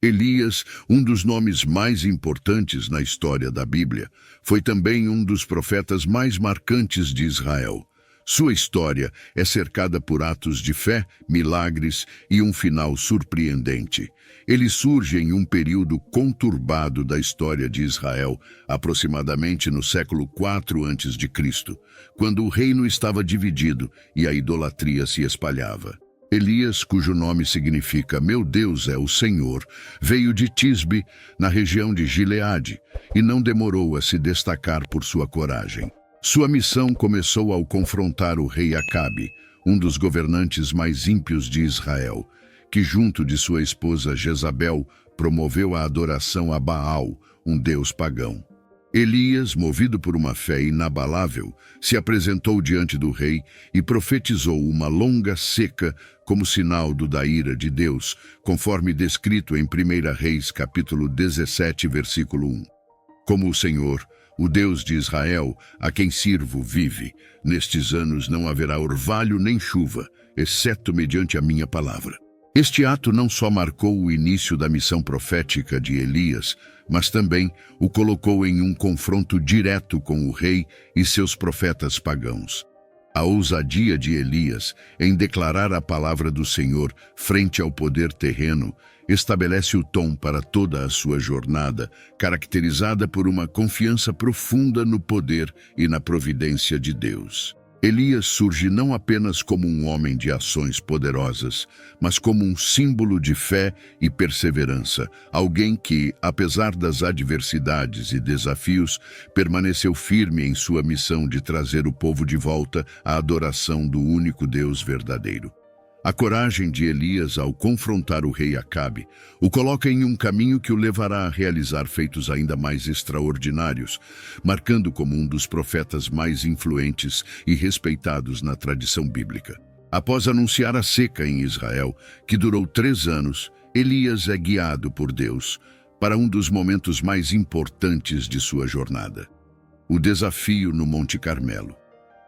Elias, um dos nomes mais importantes na história da Bíblia, foi também um dos profetas mais marcantes de Israel. Sua história é cercada por atos de fé, milagres e um final surpreendente. Ele surge em um período conturbado da história de Israel, aproximadamente no século IV a.C., quando o reino estava dividido e a idolatria se espalhava. Elias, cujo nome significa "Meu Deus é o Senhor", veio de Tisbe, na região de Gileade, e não demorou a se destacar por sua coragem. Sua missão começou ao confrontar o rei Acabe, um dos governantes mais ímpios de Israel, que junto de sua esposa Jezabel promoveu a adoração a Baal, um deus pagão. Elias, movido por uma fé inabalável, se apresentou diante do rei e profetizou uma longa seca como sinal da ira de Deus, conforme descrito em 1 Reis, capítulo 17, versículo 1. Como o Senhor, o Deus de Israel, a quem sirvo, vive, nestes anos não haverá orvalho nem chuva, exceto mediante a minha palavra. Este ato não só marcou o início da missão profética de Elias, mas também o colocou em um confronto direto com o rei e seus profetas pagãos. A ousadia de Elias em declarar a palavra do Senhor frente ao poder terreno estabelece o tom para toda a sua jornada, caracterizada por uma confiança profunda no poder e na providência de Deus. Elias surge não apenas como um homem de ações poderosas, mas como um símbolo de fé e perseverança, alguém que, apesar das adversidades e desafios, permaneceu firme em sua missão de trazer o povo de volta à adoração do único Deus verdadeiro. A coragem de Elias ao confrontar o rei Acabe o coloca em um caminho que o levará a realizar feitos ainda mais extraordinários, marcando como um dos profetas mais influentes e respeitados na tradição bíblica. Após anunciar a seca em Israel, que durou 3 anos, Elias é guiado por Deus para um dos momentos mais importantes de sua jornada: o desafio no Monte Carmelo.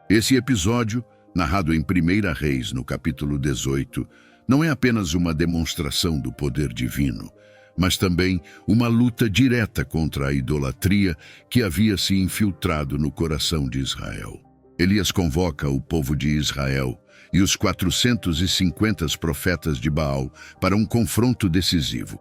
Esse episódio, narrado em 1 Reis, no capítulo 18, não é apenas uma demonstração do poder divino, mas também uma luta direta contra a idolatria que havia se infiltrado no coração de Israel. Elias convoca o povo de Israel e os 450 profetas de Baal para um confronto decisivo.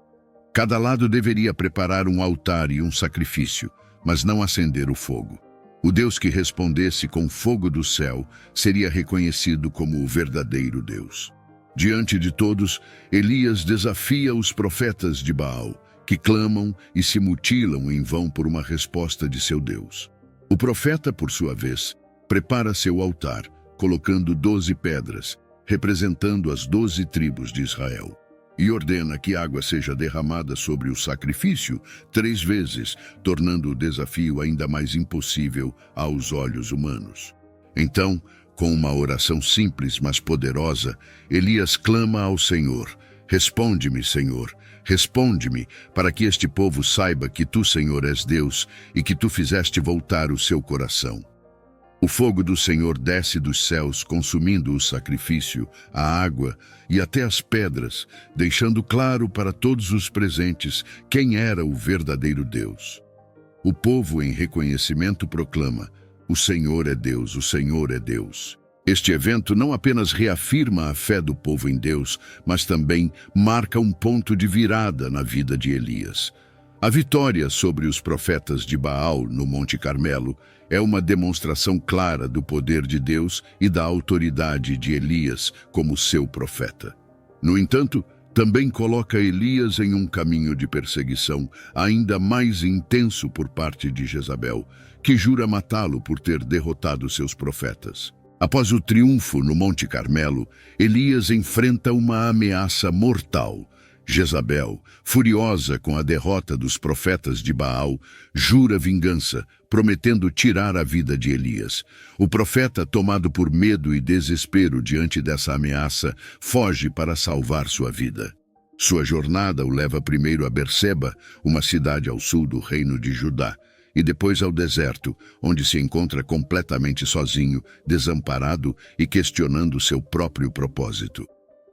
Cada lado deveria preparar um altar e um sacrifício, mas não acender o fogo. O Deus que respondesse com fogo do céu seria reconhecido como o verdadeiro Deus. Diante de todos, Elias desafia os profetas de Baal, que clamam e se mutilam em vão por uma resposta de seu Deus. O profeta, por sua vez, prepara seu altar, colocando 12 pedras, representando as 12 tribos de Israel, e ordena que água seja derramada sobre o sacrifício 3 vezes, tornando o desafio ainda mais impossível aos olhos humanos. Então, com uma oração simples, mas poderosa, Elias clama ao Senhor: "Responde-me, Senhor, responde-me, para que este povo saiba que tu, Senhor, és Deus e que tu fizeste voltar o seu coração." O fogo do Senhor desce dos céus, consumindo o sacrifício, a água e até as pedras, deixando claro para todos os presentes quem era o verdadeiro Deus. O povo, em reconhecimento, proclama: "O Senhor é Deus, o Senhor é Deus." Este evento não apenas reafirma a fé do povo em Deus, mas também marca um ponto de virada na vida de Elias. A vitória sobre os profetas de Baal no Monte Carmelo é uma demonstração clara do poder de Deus e da autoridade de Elias como seu profeta. No entanto, também coloca Elias em um caminho de perseguição ainda mais intenso por parte de Jezabel, que jura matá-lo por ter derrotado seus profetas. Após o triunfo no Monte Carmelo, Elias enfrenta uma ameaça mortal. Jezabel, furiosa com a derrota dos profetas de Baal, jura vingança, prometendo tirar a vida de Elias. O profeta, tomado por medo e desespero diante dessa ameaça, foge para salvar sua vida. Sua jornada o leva primeiro a Berseba, uma cidade ao sul do reino de Judá, e depois ao deserto, onde se encontra completamente sozinho, desamparado e questionando seu próprio propósito.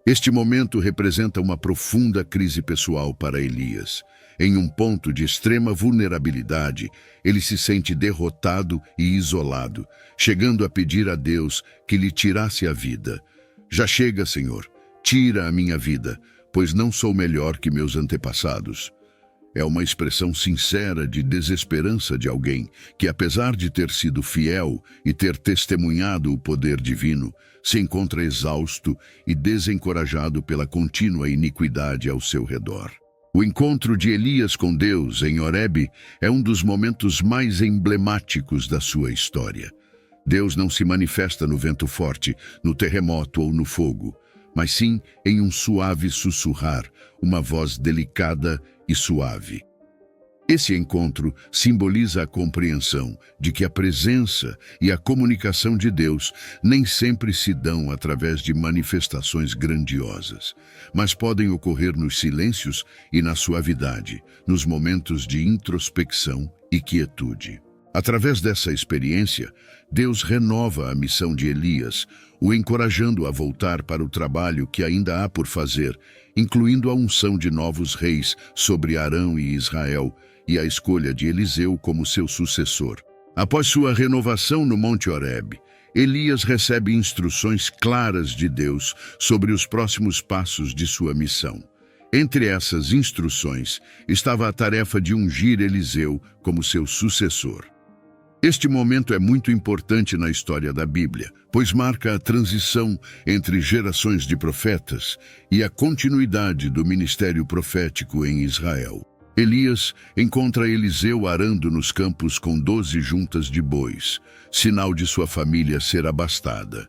Este momento representa uma profunda crise pessoal para Elias. Em um ponto de extrema vulnerabilidade, ele se sente derrotado e isolado, chegando a pedir a Deus que lhe tirasse a vida. Já chega, Senhor, tira a minha vida, pois não sou melhor que meus antepassados. É uma expressão sincera de desesperança de alguém que, apesar de ter sido fiel e ter testemunhado o poder divino, se encontra exausto e desencorajado pela contínua iniquidade ao seu redor. O encontro de Elias com Deus em Horebe é um dos momentos mais emblemáticos da sua história. Deus não se manifesta no vento forte, no terremoto ou no fogo, mas sim em um suave sussurrar, uma voz delicada e suave. Esse encontro simboliza a compreensão de que a presença e a comunicação de Deus nem sempre se dão através de manifestações grandiosas, mas podem ocorrer nos silêncios e na suavidade, nos momentos de introspecção e quietude. Através dessa experiência, Deus renova a missão de Elias, o encorajando a voltar para o trabalho que ainda há por fazer, incluindo a unção de novos reis sobre Arão e Israel e a escolha de Eliseu como seu sucessor. Após sua renovação no Monte Horebe, Elias recebe instruções claras de Deus sobre os próximos passos de sua missão. Entre essas instruções estava a tarefa de ungir Eliseu como seu sucessor. Este momento é muito importante na história da Bíblia, pois marca a transição entre gerações de profetas e a continuidade do ministério profético em Israel. Elias encontra Eliseu arando nos campos com 12 juntas de bois, sinal de sua família ser abastada.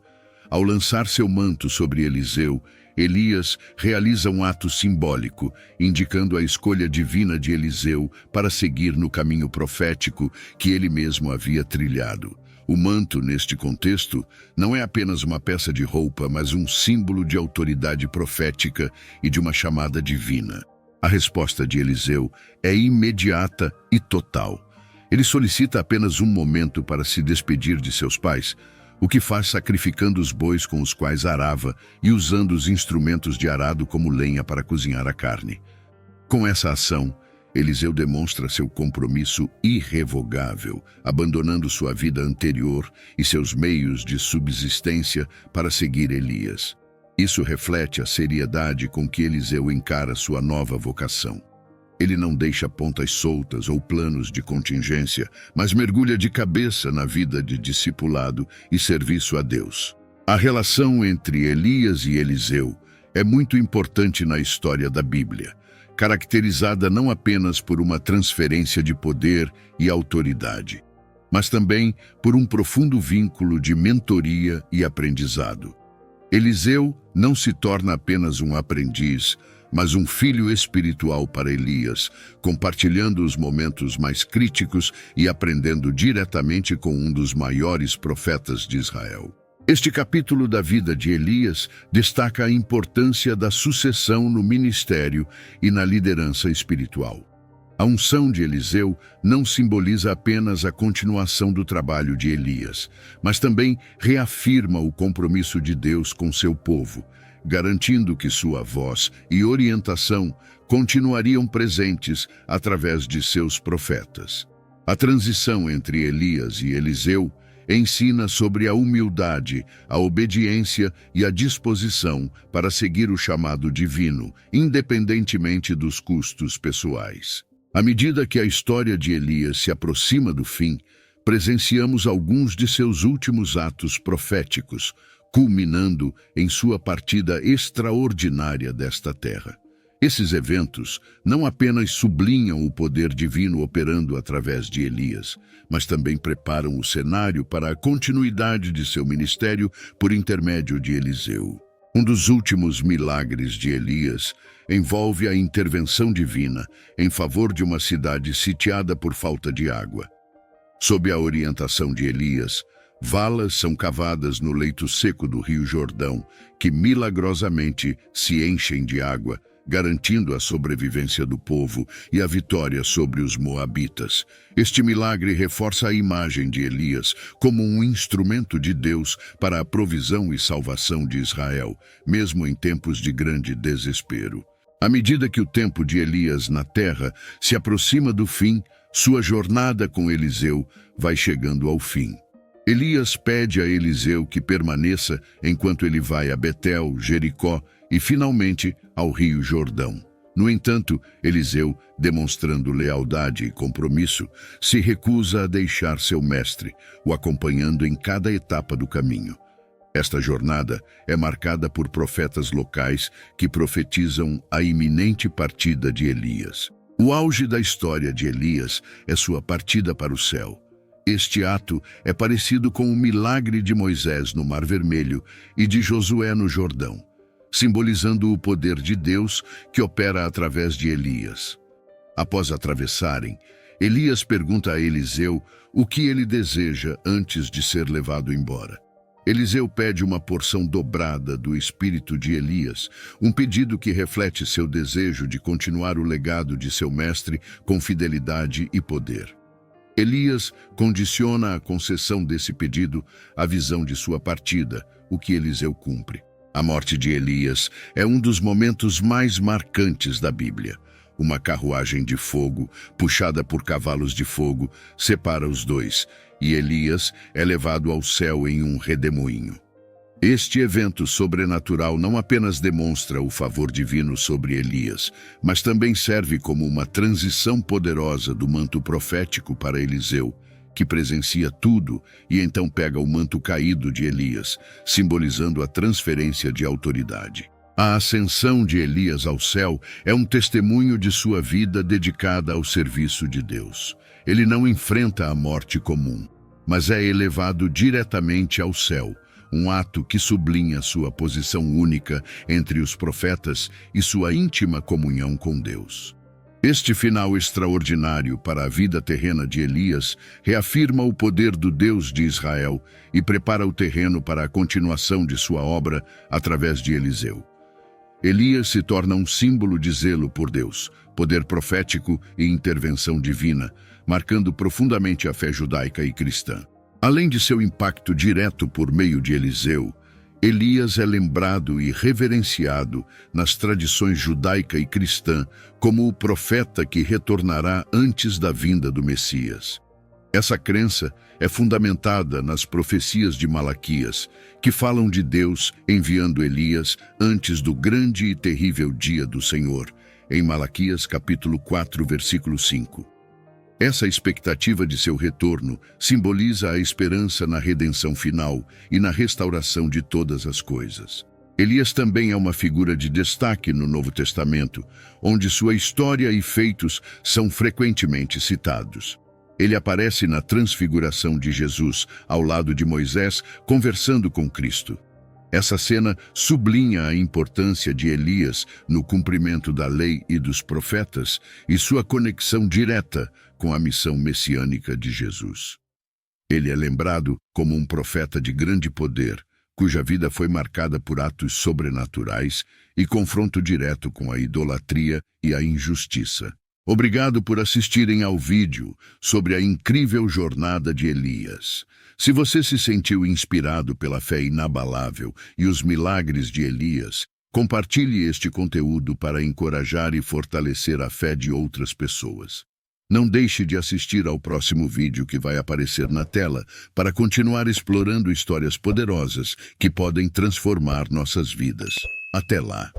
Ao lançar seu manto sobre Eliseu, Elias realiza um ato simbólico, indicando a escolha divina de Eliseu para seguir no caminho profético que ele mesmo havia trilhado. O manto, neste contexto, não é apenas uma peça de roupa, mas um símbolo de autoridade profética e de uma chamada divina. A resposta de Eliseu é imediata e total. Ele solicita apenas um momento para se despedir de seus pais, o que faz sacrificando os bois com os quais arava e usando os instrumentos de arado como lenha para cozinhar a carne. Com essa ação, Eliseu demonstra seu compromisso irrevogável, abandonando sua vida anterior e seus meios de subsistência para seguir Elias. Isso reflete a seriedade com que Eliseu encara sua nova vocação. Ele não deixa pontas soltas ou planos de contingência, mas mergulha de cabeça na vida de discipulado e serviço a Deus. A relação entre Elias e Eliseu é muito importante na história da Bíblia, caracterizada não apenas por uma transferência de poder e autoridade, mas também por um profundo vínculo de mentoria e aprendizado. Eliseu não se torna apenas um aprendiz, mas um filho espiritual para Elias, compartilhando os momentos mais críticos e aprendendo diretamente com um dos maiores profetas de Israel. Este capítulo da vida de Elias destaca a importância da sucessão no ministério e na liderança espiritual. A unção de Eliseu não simboliza apenas a continuação do trabalho de Elias, mas também reafirma o compromisso de Deus com seu povo, garantindo que sua voz e orientação continuariam presentes através de seus profetas. A transição entre Elias e Eliseu ensina sobre a humildade, a obediência e a disposição para seguir o chamado divino, independentemente dos custos pessoais. À medida que a história de Elias se aproxima do fim, presenciamos alguns de seus últimos atos proféticos, culminando em sua partida extraordinária desta terra. Esses eventos não apenas sublinham o poder divino operando através de Elias, mas também preparam o cenário para a continuidade de seu ministério por intermédio de Eliseu. Um dos últimos milagres de Elias envolve a intervenção divina em favor de uma cidade sitiada por falta de água. Sob a orientação de Elias, valas são cavadas no leito seco do Rio Jordão, que milagrosamente se enchem de água, garantindo a sobrevivência do povo e a vitória sobre os moabitas. Este milagre reforça a imagem de Elias como um instrumento de Deus para a provisão e salvação de Israel, mesmo em tempos de grande desespero. À medida que o tempo de Elias na terra se aproxima do fim, sua jornada com Eliseu vai chegando ao fim. Elias pede a Eliseu que permaneça enquanto ele vai a Betel, Jericó e, finalmente, ao rio Jordão. No entanto, Eliseu, demonstrando lealdade e compromisso, se recusa a deixar seu mestre, o acompanhando em cada etapa do caminho. Esta jornada é marcada por profetas locais que profetizam a iminente partida de Elias. O auge da história de Elias é sua partida para o céu. Este ato é parecido com o milagre de Moisés no Mar Vermelho e de Josué no Jordão, simbolizando o poder de Deus que opera através de Elias. Após atravessarem, Elias pergunta a Eliseu o que ele deseja antes de ser levado embora. Eliseu pede uma porção dobrada do espírito de Elias, um pedido que reflete seu desejo de continuar o legado de seu mestre com fidelidade e poder. Elias condiciona a concessão desse pedido à visão de sua partida, o que Eliseu cumpre. A morte de Elias é um dos momentos mais marcantes da Bíblia. Uma carruagem de fogo, puxada por cavalos de fogo, separa os dois, e Elias é levado ao céu em um redemoinho. Este evento sobrenatural não apenas demonstra o favor divino sobre Elias, mas também serve como uma transição poderosa do manto profético para Eliseu, que presencia tudo e então pega o manto caído de Elias, simbolizando a transferência de autoridade. A ascensão de Elias ao céu é um testemunho de sua vida dedicada ao serviço de Deus. Ele não enfrenta a morte comum, mas é elevado diretamente ao céu, um ato que sublinha sua posição única entre os profetas e sua íntima comunhão com Deus. Este final extraordinário para a vida terrena de Elias reafirma o poder do Deus de Israel e prepara o terreno para a continuação de sua obra através de Eliseu. Elias se torna um símbolo de zelo por Deus, poder profético e intervenção divina, marcando profundamente a fé judaica e cristã. Além de seu impacto direto por meio de Eliseu, Elias é lembrado e reverenciado nas tradições judaica e cristã como o profeta que retornará antes da vinda do Messias. Essa crença é fundamentada nas profecias de Malaquias, que falam de Deus enviando Elias antes do grande e terrível dia do Senhor, em Malaquias capítulo 4, versículo 5. Essa expectativa de seu retorno simboliza a esperança na redenção final e na restauração de todas as coisas. Elias também é uma figura de destaque no Novo Testamento, onde sua história e feitos são frequentemente citados. Ele aparece na transfiguração de Jesus, ao lado de Moisés, conversando com Cristo. Essa cena sublinha a importância de Elias no cumprimento da lei e dos profetas e sua conexão direta com a missão messiânica de Jesus. Ele é lembrado como um profeta de grande poder, cuja vida foi marcada por atos sobrenaturais e confronto direto com a idolatria e a injustiça. Obrigado por assistirem ao vídeo sobre a incrível jornada de Elias. Se você se sentiu inspirado pela fé inabalável e os milagres de Elias, compartilhe este conteúdo para encorajar e fortalecer a fé de outras pessoas. Não deixe de assistir ao próximo vídeo que vai aparecer na tela para continuar explorando histórias poderosas que podem transformar nossas vidas. Até lá!